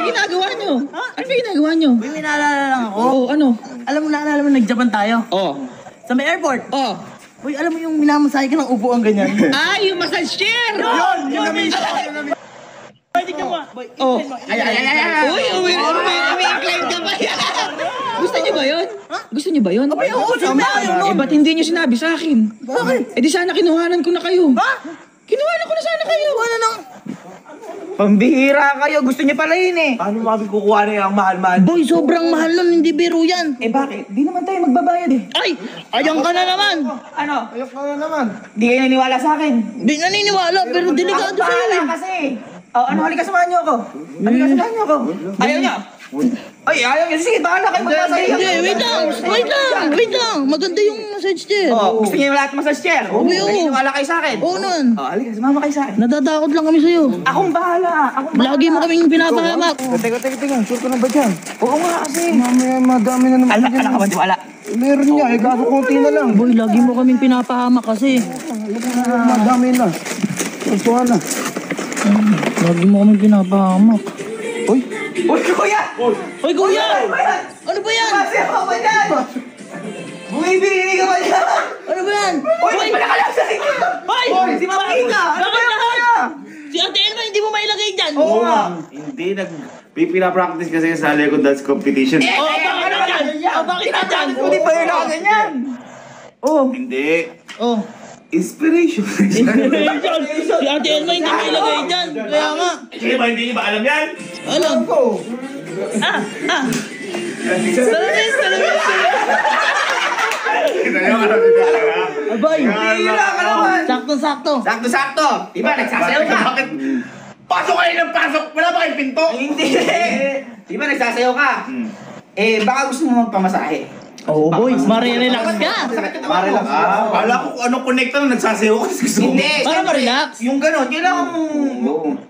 ginagawa nyo? Ano ba ginagawa nyo? May minaalala lang ako. Oo, ano? Alam mo, naalala mo, nag-Japan tayo. Oo. Sa may airport. Oo. Uy, alam mo yung minamasahe ka ng upuan ganyan? Ay, yung massage chair! Yun na minsan. Pwede ka ba? Oh. Uy, umi-incline ka ba yan? Gusto niyo ba yun? Gusto niyo ba yun? Abay, oo, sabi tayo nun. Eh, ba't hindi niyo sinabi sa akin? Bakit? Eh, di sana kinuhanan ko na kayo. Ha? Kinuhanan ko na sana kayo. Ano nang? Pambihira kayo, gusto niya pala yun eh. Paano mo kami kukuha na yung mahal-mahal? Boy, sobrang mahal nun, hindi biro yan. Eh bakit? Di naman tayo magbabayad eh. Ay, ayan ka na naman. Ano? Ayok ka na naman. Di kayo naniniwala sa akin. Di naniniwala, pero delikado sa'yo eh. Kasi. Oh, ano, halika samahan niyo ako. Halika samahan niyo ako. Ayaw niya. Ay, ayaw niya. Sige, bahala kayo magmasahe. Hindi, wait lang. Maganda yung massage chair. Oh, gusto niyo yung lahat massage chair? Oo. Naniniwala kayo sa akin? Oo nun. Oh, halika, sumama kayo sa akin. Natatakot lang kami sa'yo. Akong bahala. Lagi mo kaming pinapahamak. Teka. Sure ka na ba dyan? Oo nga kasi. Mamaya madami na naman. Anak ka ba, wala? Meron niya, eh kaso konti na lang. Boy, lagi mo kaming pinapahamak kasi. Madami na. Tuwa na. Lagi mo kaming pinapahamak. Uy, Uy, kuya! Hoy, kuya! Ano ba yan? Kasi ako ba yan? Bumibili ka ba yan? Ano ba yan? Uy, malakalang sa inyo! Hoy! Si Mama Ika! Ano ba yan, kuya? Si Ate Elma, hindi mo mailagay dyan. Oo nga. Hindi, pinapractice kasi sa Lego Dance Competition. Oh, bakit na dyan? Oh, bakit na dyan? Hindi ba yun nakaganyan? Oh, Hindi. oh. Inspiration. Si Ate Elma, hindi mailagay dyan. Kaya nga. Sige ba, hindi niyo ba alam yan? Alam ko. Salamis. Kita niyo, alam niyo talaga. Abay. Hira ka naman. Sakto-sakto. Sakto-sakto. Diba, nagsasayaw ka? Bakit? Pasok kayo ng pasok! Wala ba kayong pinto? Hindi. Diba, nagsasayaw ka? Eh, baka gusto mo magpamasahe. Oo, boy. Marirelax ka. Marelax. Wala ko kung anong connecta na nagsasayaw ko. Hindi. Para syempre, ma-relax. Yung gano'n, kailangan mong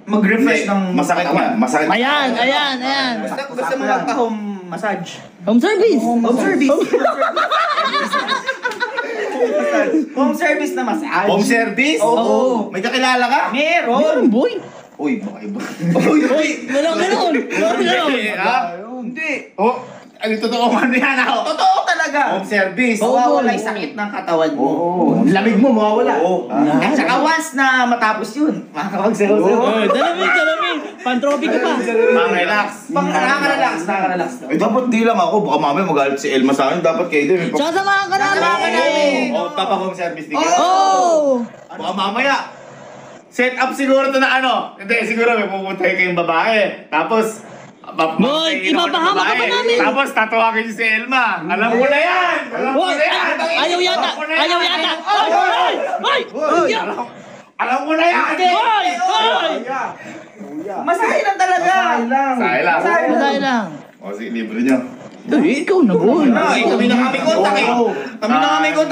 mag-refresh ng Masakit katawan. nga. Masakit. Ayan. Gusto mo magpa-home massage. Home service. Home service. Home service na massage. Home service? Oo. May kakilala ka? Meron. Boy. Uy, baka iba. Uy. Walang ganon. Ha? Hindi. Oh, ano totoo man yan ako? Totoo talaga. Home service. Mawawala yung sakit ng katawan mo. Lamig mo, mawawala. Oo. At saka once na matapos yun, makakapagsayaw. Dalamin. Pantrophy ka pa. Pang-relax. Nakaka-relax. Eh, dapat di lang ako. Baka mamaya magalit si Elma sa akin. Dapat kayo din. Sasamahan ka namin. Sasamahan ka namin. Oh, papa-home service din kayo. Oh. Baka mamaya. Set up siguro to na ano. Hindi, siguro may pupuntahin kayong babae. Tapos, Boy, ipapahamak ka pa namin. Tapos, tatawagan niyo si Elma. Alam ko na yan. Alam ko na yan. Ayaw yata. Hoy! Alam ko na yan. Hoy! Masahe lang talaga. Masaya lang. O, sige, libre niyo. Ikaw na, boy. Kami na kami kontak eh.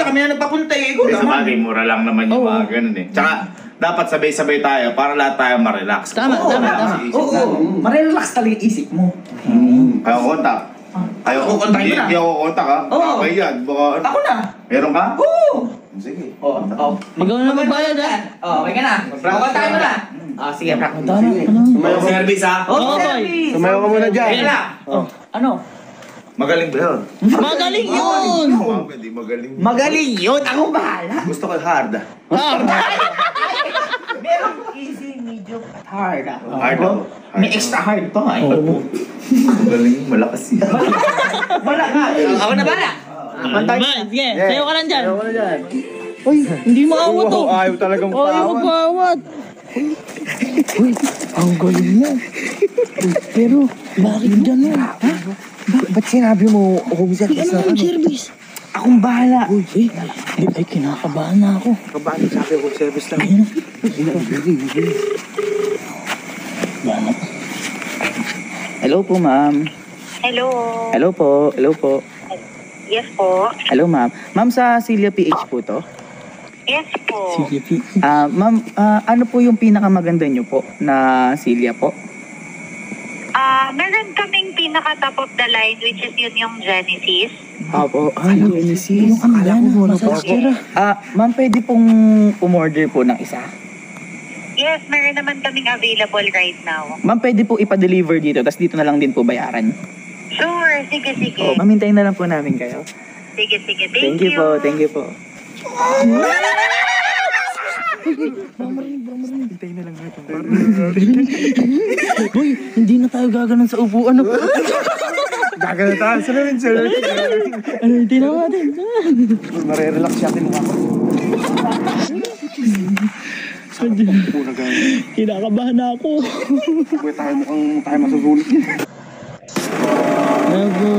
Kami na nagpapunta eh. Ikaw Sa naman. bagay, mura lang naman yung mga ganun eh. Tsaka, dapat sabay-sabay tayo para lahat tayo ma-relax. Tama. Oo. Marelax talaga yung isip mo. Ayaw ko kontak. Ako, kontakin mo na. Hindi ako kontak ha. Oo. Okay yan. Baka, Ako na. meron ka? Oo. Sige. Ikaw na magbayad, ha? Okay ka na. Kontakin mo na. Sige, Frank. Home service ha? Oo, boy. service. sumayaw ka muna dyan. Kaya na. Ano? Magaling ba yun? Magaling yun! Hindi magaling. Magaling yun. Ako bahala. Gusto ko hard. Merong easy, medium, at hard. Hard ako. May extra hard pa eh. Magaling, malakas yan. Wala ka. Ako na bala. Sige, sayo ka lang dyan. Uy, hindi maawat to. Ayaw talagang Ayaw magpaawat. Uy, ang galing mo. Pero, bakit gano'n? Ha? Ba't sinabi mo home service na Ano ang service? Akong bahala. Uy, ay, kinakabahan na ako. Kabahan sabi home service lang. Bana. Hello po, ma'am. Hello. Hello po. Yes po. Hello, ma'am. Ma'am, sa Celia PH po to? Yes po. Sige, Ma'am, ano po yung pinakamaganda nyo po na Celia po? Meron kaming pinaka-top of the line, which is yun yung Genesis. Opo. Yung ano yan, massage chair, Ma'am, pwede pong umorder po ng isa? Yes, meron naman kaming available right now. Ma'am, pwede po ipa-deliver dito, tapos dito na lang din po bayaran. Sure, sige. Oh, ma'am, hintayin na lang po namin kayo. Sige, Thank you po, thank you po. Hintayin na lang natin. Uy, hindi na tayo gaganon sa upuan. Gagana tayo. Salamin, sir. Ano, hindi na natin. Marerelax siya atin mukha ko. Kinakabahan na ako. Kuya tayo mukhang tayo masusulit. Nago.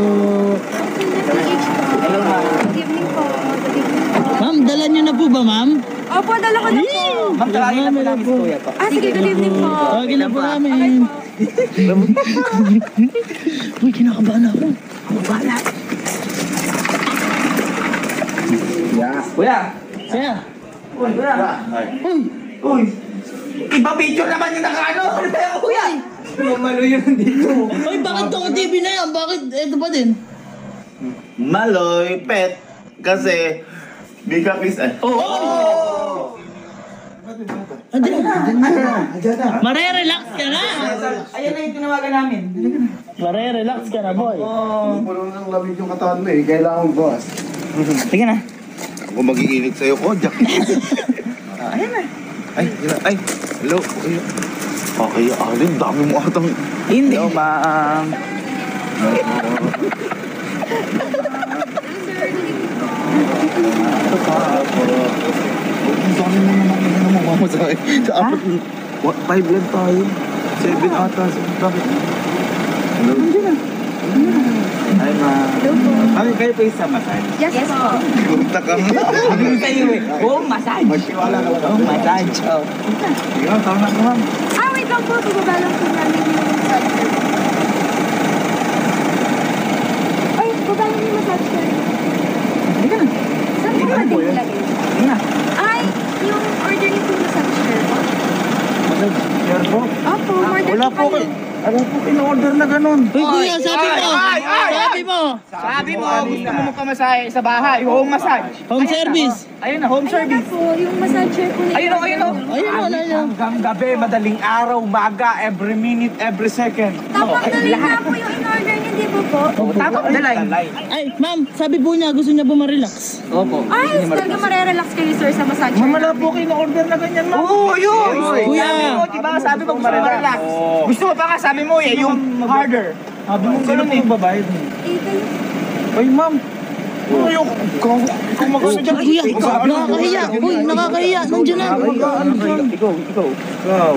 Ma'am, dala niyo na po ba, ma'am? Opo, dala ko na po. Ma'am, tawagin na po namin si Kuya po. Sige, good evening po. Tawagin na po namin. Uy, kinakabahan na ako. Bahala. Kuya! Siya. Uy, kuya! Uy! Iba picture naman yung nakaano! Ano tayo, kuya? Mamalo yun dito. Uy, bakit tong TV na yan? Bakit ito pa din? Maloy, pet. Kasi, big up is... Andi. Mare-relax ka na. Ayan na yung tinawagan namin. Mare-relax ka na, boy. Puno ng lamig yung katawan mo eh. Kailangan boss. Sige na. Ako mag-iinit sa'yo, Kojak. Ayan na. Ay, hello. Okay, Alin, dami mo atang... Hindi. Hello, ma'am. Ang dami mo naman yung mukha mo sa akin. Sa apat, 5 lang tayo. 7 ata. Bakit? Hello? Ay, ma'am. Hello po. Ma'am, kayo po isa massage. Yes po. Punta ka mo. Sabi ko sa'yo eh. Home massage. Home massage. Oh. Sige lang, tama na ma'am. Ah, wait lang po. Bibaba lang po namin yung massage chair. Ay, baba lang yung massage chair. Hindi ka na. Saan po natin ilagay? Hindi na. Ay, yung order niyo po massage chair po. Sir po. Opo, order Wala po kayo. Ano po in-order na ganun? Uy, kuya, sabi mo. Sabi mo. Sabi mo, gusto mo magpamasahe sa bahay. Home massage. Home service. Ayun na, home Ayun na service. po, yung massage chair po na Ayun o, ayun o. Ayun, ayun. Hanggang gabi, madaling araw, umaga, every minute, every second. Tapos dali na po yung in-order niyo, di ba po? Tapos dalay. Ay, ma'am, sabi po niya, gusto niya bumarelax. Opo. Ay, talaga marerelax kayo, sir, sa massage chair. Wala po kayo na-order na ganyan, ma'am. Oo, yun. Kuya. Sabi mo, diba? Sabi mo, gusto mo relax. Gusto mo pa nga, sabi mo eh, yung harder. Sabi mo, sino po babayad mo? Eh, kayo. Ay, ma'am. Ano yung... Kung magkano dyan? Kuya, nakakahiya. Uy, nakakahiya. Nandiyan na. Ikaw.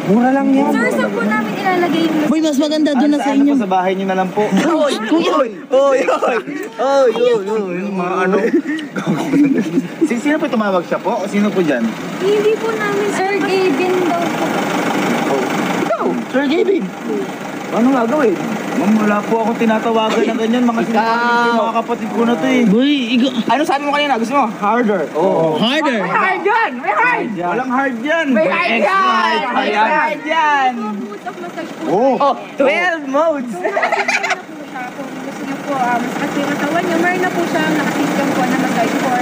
Mura lang yan. Sir, saan po namin ilalagay yung Uy, mas maganda doon na sa inyo. Sa bahay niyo na lang po. Oy, kuya. Oy. Yung mga ano. Sino po tumawag siya po? O sino po dyan? Hindi po namin, Sir Gavin daw po. Ikaw, Sir Gavin. Ano gagawin? Ma'am, wala po akong tinatawagan ng ganyan. Mga sinasabi mga kapatid ko na to eh. Uy, Ano sabi mo kanina? Gusto mo? Harder. Oo. harder. Hard yan! May hard! Walang hard yan. May hard yan! May hard yan! Mood of massage po. Oh, 12 modes! Kung gusto niyo po, mas yung katawan niyo, meron na po siyang nakasystem po na massage for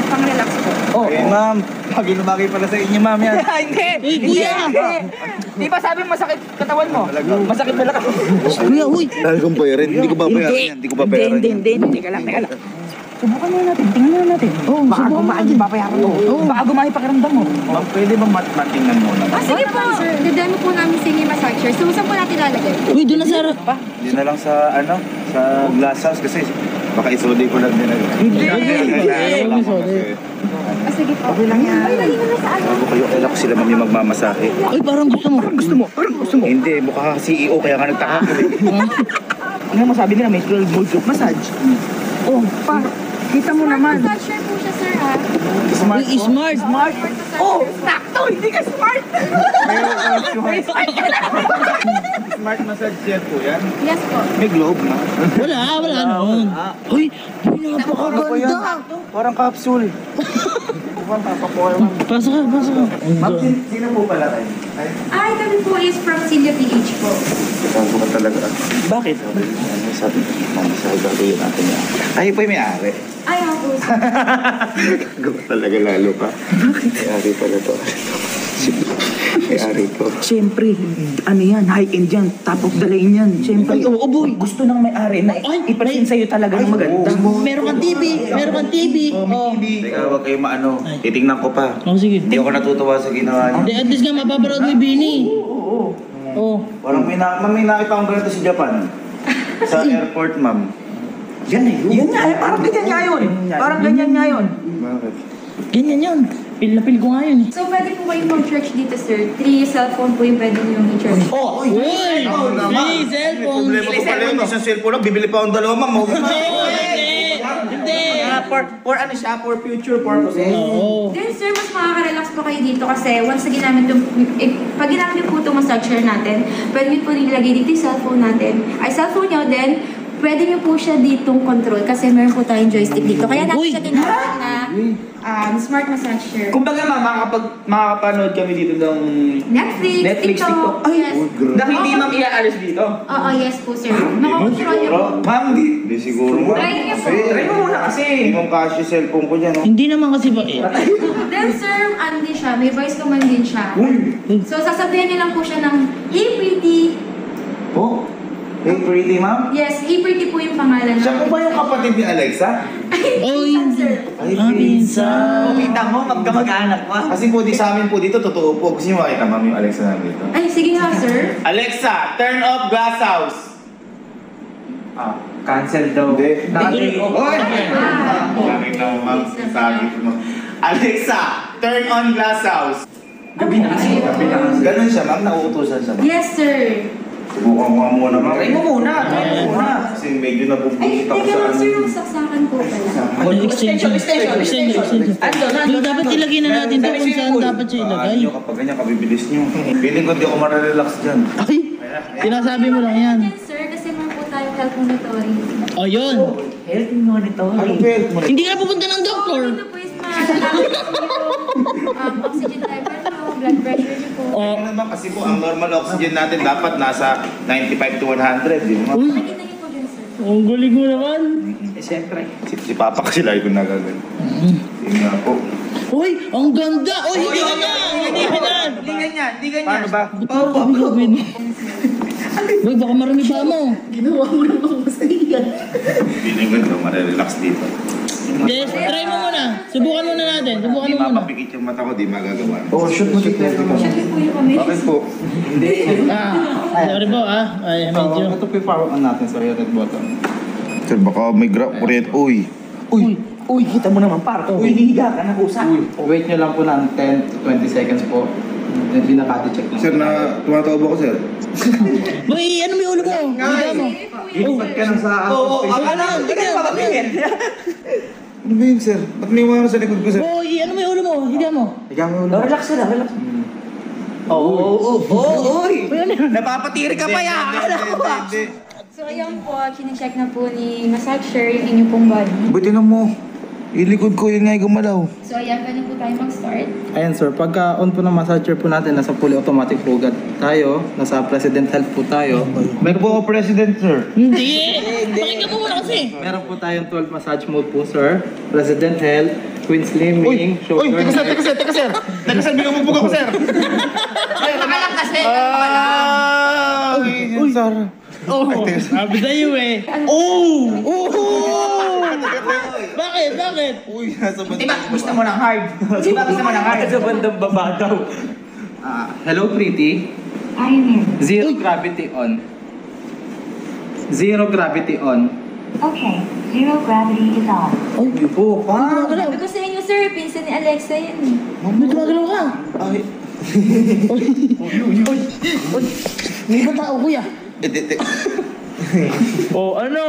pang-relax po. Oh, Eh, ma'am. Bagay pala sa inyo, ma'am yan. hindi! Eh, kuya! Di ba sabi mo masakit katawan mo? Masakit pala ka. Kuya, uy. Dahil kong bayarin, hindi ko babayaran yan. Hindi ko babayaran yan. Hindi. Teka lang. Subukan muna natin. Tingnan muna natin. Oh, baka gumaan yung papayaran mo. Baka gumaan yung pakiramdam mo. Ma'am, pwede bang matingnan muna? Ah, sige po. Didemo po namin sa inyo massage chair. So, saan po natin lalagay? Uy, doon na sa... Hindi na lang sa sa glass house kasi baka isuli ko lang din. Hindi. Ah, sige po. Okay lang yan. Ay, lagi naman sa ano. Bago kayo, kailan ko sila mami magmamasahe. Uy, parang gusto mo. Gusto mo? Hindi, mukha ka CEO kaya ka nagtaka ko eh. Ano mo sabi nila? May 12 modes of massage. Oh, pa. Kita mo naman. Massage chair po siya, sir, ha? Uy, smart. Smart. Oh, sakto. Hindi ka smart. May smart ka na. Smart massage chair po yan. Yes po. May globe na. Wala noon. Uy, napakaganda. Parang capsule. Mukhang papapoil. Pasok ka. Ma'am, sino po pala kayo? Ay, kami po is from Celia PH po. Ikaw po ka talaga. Bakit? Ano sabi ko? Mamasahe gagawin natin yan. Ay, po yung may-ari. Ay, ako po. Gawa talaga lalo ka. May-ari pala to. May-ari po. Siyempre, ano yan, high-end yan, top of the line yan. Siyempre, Oo, boy. gusto ng may-ari na ipasin sa'yo talaga ng maganda. Meron kang TV. Meron kang TV. Oh. Teka, huwag kayo maano. Titingnan ko pa. Oh, sige. Hindi ako natutuwa sa ginawa niyo. Hindi, at least nga mapapanood mo yung Bini. Oo. Parang may nakita akong ganito sa Japan. Sa airport, ma'am. Yan nga, parang ganyan nga yun. Parang ganyan nga yun. Bakit? Ganyan yun. Pil na pil ko nga yun eh. So, pwede po kayong mag-church dito, sir. 3 cellphone po yung pwede nyo i-church. Uy! Free cellphone! Problema ko pala yun, isang cellphone lang, bibili pa akong dalawa, ma'am. Hindi! For ano siya, for future purposes. Oo. Then, sir, mas makaka-relax po kayo dito kasi once na ginamit yung, pag ginamit yung po itong massager natin, pwede nyo po nilagay dito yung cellphone natin. Ay, cellphone nyo, then, pwede nyo po siya ditong control kasi meron po tayong joystick dito. Kaya natin siya tinawag na smart massager. Kumbaga makakapanood kami dito ng Netflix, TikTok. Ay, Yes. na hindi ma'am iaalis dito. Oo, yes po, sir. Makakontrol nyo po. Ma'am, Hindi siguro. Try niyo po. try mo muna kasi. Hindi mong cash yung cellphone ko dyan, no? Hindi naman kasi ba eh. Then, sir, ano din siya, may voice command din siya. So, sasabihan niyo lang po siya ng, "Hey, pretty." Oh, hey, pretty, ma'am. Yes, Hey, pretty po yung pangalan. Siya po ba yung kapatid ni Alexa? Oy! Sir. Ay, pinsan. Kita mo, magkamag-anak mo. Kasi po di sa amin po dito, totoo po. Gusto niyo makita, ma'am, yung Alexa namin dito. Ay, sige nga, sir. Alexa, turn off glass house. Cancel daw. Hindi. Oy! Sabi na mo, ma'am, sabi mo. Alexa, turn on glass house. Gabi na kasi. Ganun siya, ma'am. Nauutusan siya, ma'am. Yes, sir. Subukan ko nga muna, ma'am. Try mo muna. Kasi medyo Ay, nabubulit ako teka sa lang, ano. sir, yung saksakan po pala. Ano, extension. Extension. Yung dapat ilagay na natin doon kung saan dapat siya ilagay. Nyo, kapag ganyan, kabibilis nyo. Feeling ko di ako mararelax dyan. Ay! Sinasabi mo lang yan. Yes, sir, kasi meron po tayong health monitoring. O yun! Health monitoring. Ano ba yun? Hindi ka na pupunta ng doktor! Ito po is malalaman yung oxygen level nyo, blood pressure nyo po. O, Ano naman kasi po, ang normal oxygen natin dapat nasa 95 to 100, di ba? uy! Nakita niyo po dyan, sir. Ang galing mo naman! Siyempre. Si Papa kasi lagi ko nagagano. Yun nga po. Uy! Ang ganda! Uy! Hindi ka na! Hindi ka na! Hindi ganyan, hindi ganyan. Paano ba? Ang gawin mo. Uy, baka marami pa mo. Feeling ko di ba mararelax dito. Yes, try mo muna. Subukan muna natin. Subukan Di mo muna. mapapikit yung mata ko, di magagawa. Oh, shoot mo dito. Sabi po yung kami. Bakit po? Sorry po Ay, medyo. Ito po yung power on natin sa red button. Sir, baka may kuryente. Uy! Uy, kita mo naman, par. Uy, hinihiga ka ng usa. Wait nyo lang po ng 10 to 20 seconds po. Binabody-check lang. Sir, tumatawag ako, sir. Boy, ano may ulo mo? Higa mo. Ilipat ka lang sa Oo, ang ano, hindi ka mapapigil. Ano ba yun, sir? Ba't may mga sa likod ko, sir? Boy, ano may ulo mo? Higa mo. Higa mo ulo. Relax na, relax. Oo, uy. Napapatiri ka pa ya. Akala ko ba? So, ayun po, chinecheck na po ni massager yung inyong pong body. Buti na mo. Ilikod ko yun nga gumalaw. So, ayan, pwede po tayo mag-start. Ayan sir, pagka on po ng massager po natin, nasa fully automatic po agad tayo. Nasa President Health po tayo. Meron po ako president, sir. Hindi! Pakinggan mo muna kasi. Meron po tayong 12 massage mode po sir. President Health, Queen Slimming, Shoulder Teka sir, binububog ako sir. Nakalang kasi. Uy, Sara. Sabi sa'yo eh. Bakit? Uy, nasa ba? Di ba, gusto mo ng hard? Di ba, gusto mo ng hard? Sa bandang baba daw. Hello pretty. I'm in. Zero gravity on. Zero gravity on. Okay, zero gravity is on. Uy po, pa. Sabi ko sa inyo, sir, pinsan ni Alexa yan eh. May gumagalaw ka. Ay. May ba tao kuya? O ano?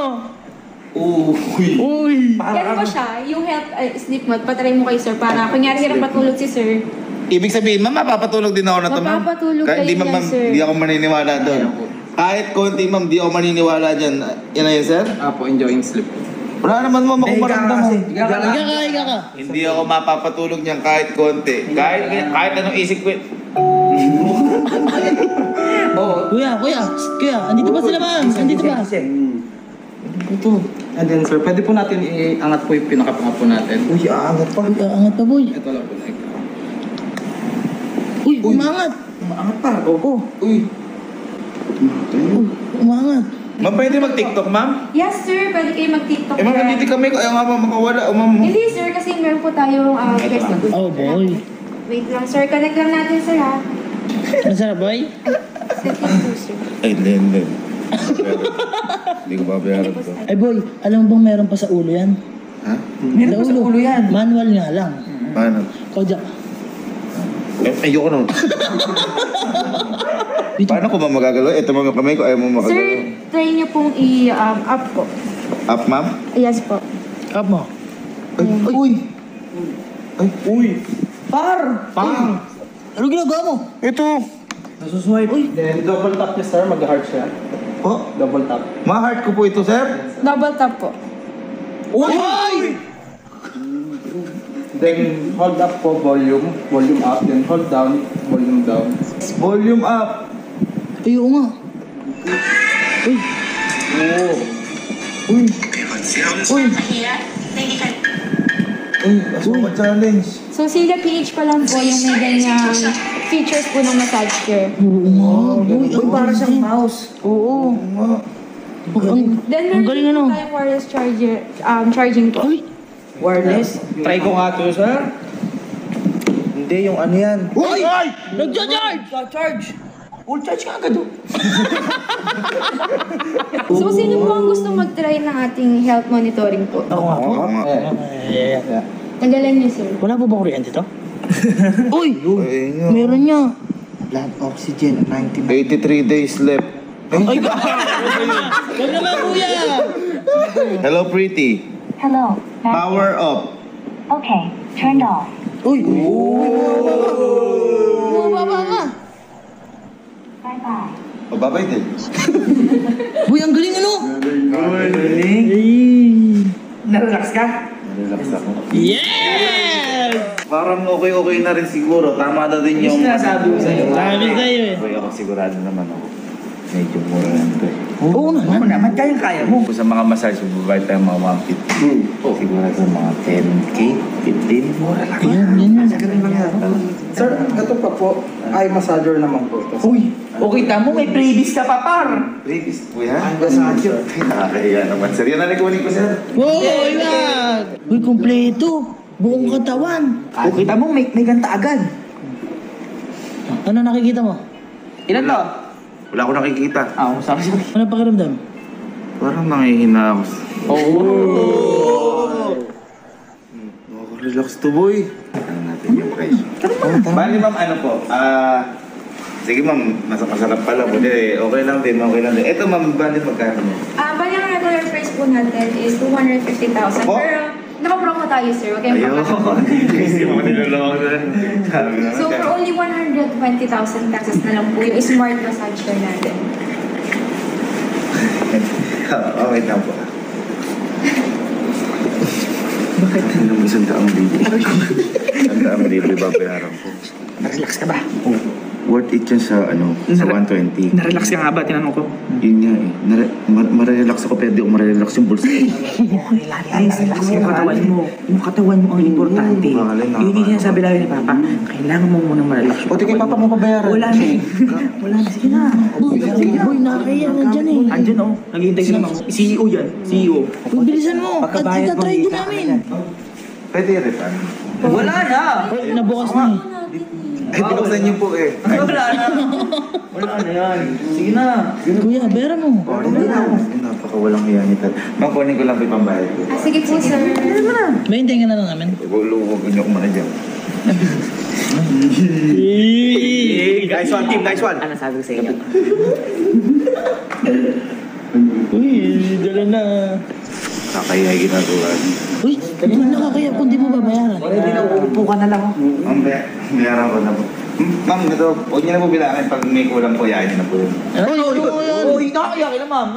Uy. Yan po siya, yung health sleep mode, patry mo kay sir para kunyari hirap patulog si sir. Ibig sabihin, ma'am, mapapatulog din ako na to, ma'am. Mapapatulog Kahit kayo di, ma'am, yan, sir. di ako maniniwala doon. Kahit konti, ma'am, di ako maniniwala dyan. Yan na yun, sir? Apo, enjoying sleep. Wala naman, ma'am, ako maramdaman. Higa ka. Hindi ako mapapatulog niyan kahit konti. Kahit anong isip ko. Kuya, andito ba sila ma'am? Andito ba? Ito. And then sir, pwede po natin iangat po yung pinakapanga po natin. Uy, aangat pa. Angat pa boy. Ito lang po like. Uy, umangat. Umaangat pa. Oo. Uy. Umangat. Ma'am, pwede mag-TikTok, ma'am? Yes, sir. Pwede kayo mag-TikTok. Eh, ma'am, yan. nandito kami. Ayaw nga ma'am makawala. O, ma'am. Hindi, sir. Kasi meron po tayong Facebook. Oh, boy. Wait lang, sir. Connect lang natin, sir, ha? Masarap, boy? Setting po, sir. Ay, hindi. Hindi ko babayaran to. Ay, boy, alam mo bang meron pa sa ulo yan? Ha? Meron pa sa ulo yan. Manual nga lang. Paano? Kojak. Ayoko nun. Paano ko ba magagalaw? Ito mga kamay ko, ayaw mo Sir, makagalaw. try niyo pong i-up po. Up, ma'am? Yes po. Up mo. Ay, uy! Ay, uy! Par! Ano ginagawa mo? Ito! Nasuswipe. Uy. Then, double tap niya, sir. Mag-heart siya. Oh, Double tap. ma-heart ko po ito, sir. Double tap po. Uy! Then, hold up po, volume. Volume up. Then, hold down. Volume down. Volume up! Ay, oo nga. Uy, Uy! Uy, asuma challenge. So, Celia PH pa lang po yung may ganyang features po ng massage chair. oo nga. Uy, Uy, para siyang mouse. Oo. Then, Ang meron galing, din ano? po tayong wireless charging po. Uy, Wireless. Try ko nga to, sir. Hindi, yung ano yan. uy! Nagja-charge! Charge. Full charge ka agad. So, sino po ang gusto mag-try ng ating health monitoring po? Ako nga po. Oo nga. Tanggalan niyo, sir. Wala po ba kuryente to? Uy! Ay, nga. Meron niya. Blood oxygen, 99. 83 days left. Ay, wag naman, kuya! Hello, pretty. Hello. Power up. Okay, turned off. Uy! Bumababa nga! Bye-bye. Babay din. Uy, ang galing ano? Galing. Ay! Narelax ka? Relax ako. Yes! Parang okay na rin siguro. Tama na din yung... Sinasabi ko sa'yo. Sabi sa'yo eh. Uy, ako sigurado naman ako. Medyo mura lang to eh. Oo naman. Ako naman, kaya mo. Kung sa mga massage, magbabayad tayo mga 150. Sigurado mga 10K, 15. Mura lang. Yan. Sir, ito pa po. Eye massager naman po. Uy, okay tamo, may previous ka pa, par. Previous po yan. Ang massager. Ay, nakakahiya naman. Sir, yan na nikunin ko, sir. Wow, yan! Uy, kumpleto. Buong katawan. Okay tamo, may ganta agad. Ano nakikita mo? Ilan to? Wala ko nakikita. Sorry. Ano pakiramdam? Parang nangihina ako. Oh. Relax to, boy. Ano natin yung price? Bali, ma'am, ano po? Sige, ma'am. Masarap pala po. Okay lang din, okay lang din. Ito, ma'am, bali magkano mo? Bali ang regular price po natin is 250,000. Oh. Pero, naka-promo tayo, sir. Huwag kayong Ayun. Hindi mo niloloko na. Sabi naman So, for only 120,000 pesos na lang po yung smart massage chair natin. Okay na po. Bakit? Anong isang daang libre? Isang daang libre babayaran ko. Narelax ka ba? Worth it yun sa, sa 120. Narelax ka nga ba? Tinanong ko. Yun nga eh. Marelax ako, pero di ako marelax yung bulsa. Relax yung katawan mo. Yung katawan mo ang importante. Yun yung sinasabi lagi ni Papa. Kailangan mo munang marelax. O, tingin papa mo pabayaran. Wala na eh. Wala na. Sige na. Uy, nakakaya nandyan eh. Andyan oh. Naghihintay sila mga CEO yan. CEO. Uy, bilisan mo. Pagkabayad mo, Try din hindi namin. Pwede refund. Wala na. Uy, nabukas na eh. Ay, binuksan niyo po eh. Wala na. Wala na yan. Sige na. Kuya, bayaran mo. Napakawalang hiya nito. Ma'am, kunin ko lang po yung pambayad ko. Sige po, sir. Mahintayin ka na lang namin. Huwag niyo ko muna dyan. Nice one, team. Nice one. Ano sabi ko sa inyo? Uy, dala na. Kakahiya ginagawa. Uy, di man nakakaya kung di mo babayaran. Upo ka na lang. Ma'am, bayaran ko na po. Ma'am, ito, huwag niyo na po bilangin. Pag may kulang po, yain niyo na po yun. Uy, nakakayakin na, ma'am.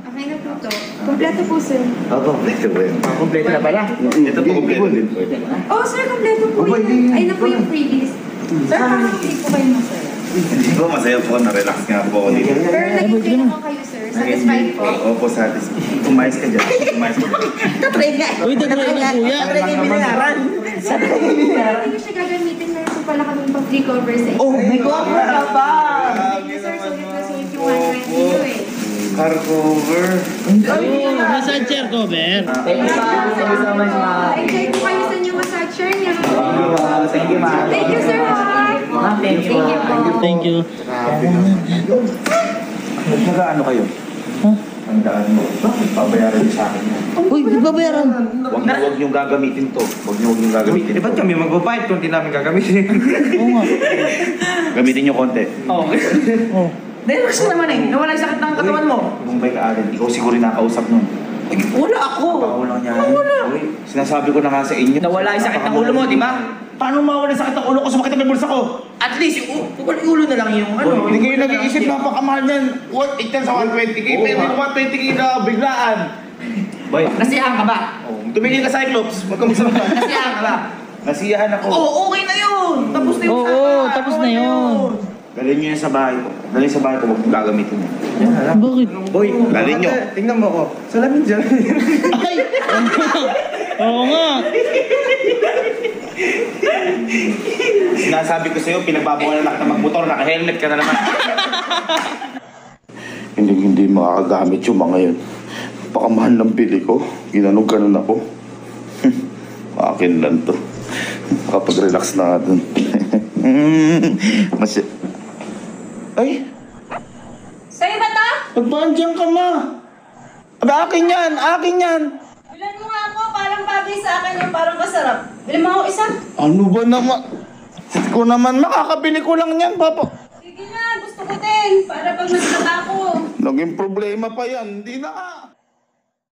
Okay na po to. Kompleto po, sir. Oo, kompleto po yun. Kompleto na pala. Ito po, kompleto din po. Oh, sir, kompleto po yun. Ay na po yung freebies. Sir, parang hindi po kayo masaya. Hindi po, masaya po. Na-relax nga po ako dito. Pero naging kayo naman kayo, sir. Satisfied po. Opo, satisfied. Umayos ka dyan. Umayos ka dyan. Tatry nga. Uy, tatry na kuya. Tatry nga yung binayaran. Hindi ko siya gagamitin na pala kami pa free cover sa inyo. Oh, may cover ka pa! Thank you, sir. Sulit na sulit yung 120 nyo eh. Car cover. Oh, massage chair cover. Thank you, ma'am. Thank you so much, ma'am. Enjoy po kayo sa new massager niyo. Thank you, ma'am. Thank you, sir. Ma'am, thank you. Thank you. Grabe naman. Nag-ano kayo? Ang daan mo. Bakit pabayaran niyo sa akin yan? Uy, babayaran. Huwag niyong gagamitin to. Huwag niyong gagamitin. Eh, ba't kami magbabayad kung di namin gagamitin? Oo nga. Gamitin niyo konti. Oo. Oh. Relax mo naman eh. Nawala yung sakit ng katawan mo. Mumbay ka agad. Ikaw siguro nakausap nun. Ay, wala ako. Pakulang niya. Uy, sinasabi ko na nga sa inyo. Nawala yung sakit ng ulo mo, di ba? Paano mawala yung sakit ng ulo ko? Sumakit ang bulsa ko. At least, yung ulo na lang yung ano. Hindi kayo nag-iisip, napakamahal niyan. What? Itan sa 120k, pero yung 120k na biglaan. Boy, Nasiyahan ka ba? Tumingin ka Cyclops, huwag ka magsalita. Nasiyahan ka ba? nasiyahan ako. Oo, okay na yun. Tapos na yung Oo, usapan. tapos na Okay yun. Dalhin niyo yan sa bahay ko. Dalhin sa bahay ko, huwag mong gagamitin yan. Bakit? Boy, dalhin niyo. Tingnan mo ako. Salamin dyan. Ay! Oo nga. Sinasabi ko sa'yo, pinagbabawalan na kita magmotor, naka-helmet ka na naman. Hindi makakagamit yung mga yun. Pakamahal ng bili ko. Ginanon-ganon ako. Akin lang to. Makapag-relax na nga dun. Ay! Sa'yo ba to? Nagbahandyan ka, ma! Akin yan! Akin yan! Bilan mo nga ako. Parang bagay sa akin yung parang masarap. Bilan mo ako isa. Ano ba naman? Ko naman, makakabili ko lang yan, papa. Sige na, gusto ko din. Para pag nagtata ko. Naging problema pa yan. Hindi na.